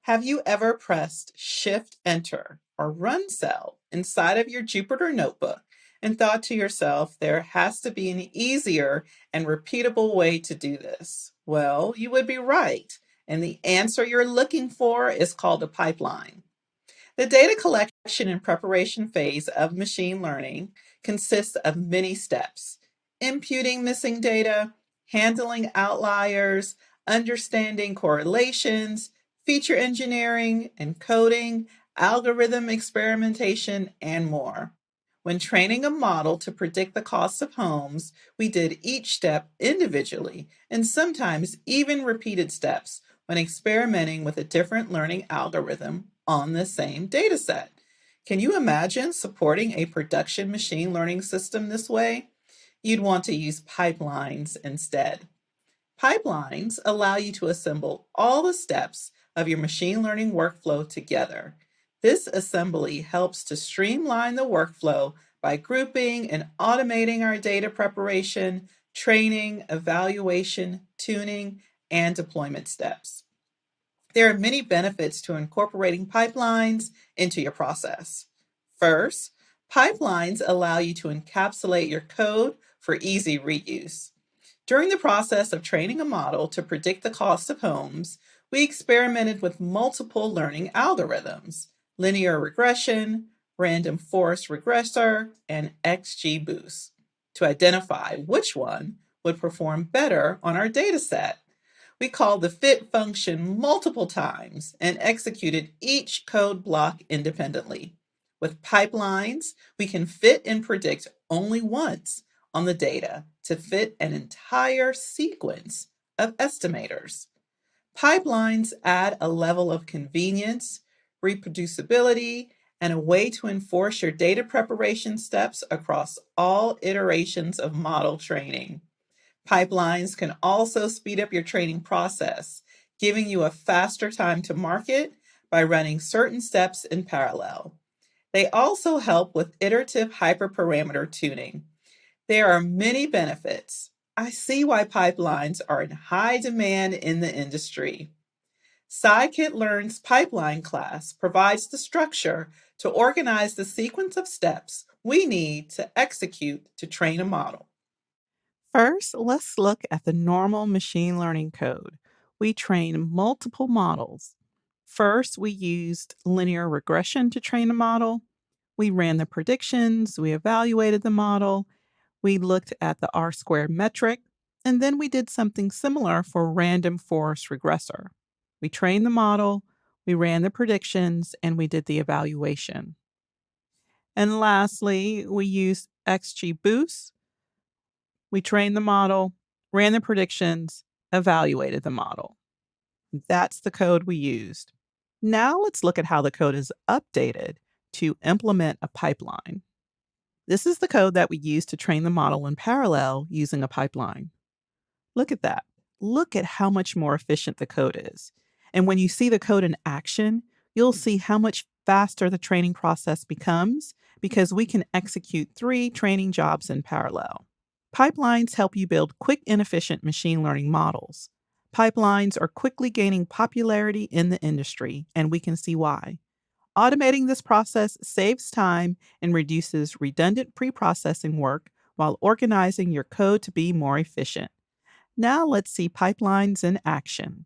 Have you ever pressed Shift Enter or Run Cell inside of your Jupyter notebook and thought to yourself, there has to be an easier and repeatable way to do this? Well, you would be right. And the answer you're looking for is called a pipeline. The data collection and preparation phase of machine learning consists of many steps: imputing missing data, handling outliers, understanding correlations, feature engineering, encoding, algorithm experimentation, and more. When training a model to predict the cost of homes, we did each step individually and sometimes even repeated steps when experimenting with a different learning algorithm on the same dataset. Can you imagine supporting a production machine learning system this way? You'd want to use pipelines instead. Pipelines allow you to assemble all the steps of your machine learning workflow together. This assembly helps to streamline the workflow by grouping and automating our data preparation, training, evaluation, tuning, and deployment steps. There are many benefits to incorporating pipelines into your process. First, pipelines allow you to encapsulate your code for easy reuse. During the process of training a model to predict the cost of homes, we experimented with multiple learning algorithms: linear regression, random forest regressor, and XGBoost, to identify which one would perform better on our dataset. We called the fit function multiple times and executed each code block independently. With pipelines, we can fit and predict only once on the data to fit an entire sequence of estimators. Pipelines add a level of convenience, reproducibility, and a way to enforce your data preparation steps across all iterations of model training. Pipelines can also speed up your training process, giving you a faster time to market by running certain steps in parallel. They also help with iterative hyperparameter tuning. There are many benefits. I see why pipelines are in high demand in the industry. Scikit-learn's pipeline class provides the structure to organize the sequence of steps we need to execute to train a model. First, let's look at the normal machine learning code. We train multiple models. First, we used linear regression to train a model. We ran the predictions, we evaluated the model, we looked at the R squared metric, and then we did something similar for random forest regressor. We trained the model, we ran the predictions, and we did the evaluation. And lastly, we used XGBoost. We trained the model, ran the predictions, evaluated the model. That's the code we used. Now let's look at how the code is updated to implement a pipeline. This is the code that we use to train the model in parallel using a pipeline. Look at that. Look at how much more efficient the code is. And when you see the code in action, you'll see how much faster the training process becomes because we can execute 3 training jobs in parallel. Pipelines help you build quick and efficient machine learning models. Pipelines are quickly gaining popularity in the industry, and we can see why. Automating this process saves time and reduces redundant pre-processing work while organizing your code to be more efficient. Now let's see pipelines in action.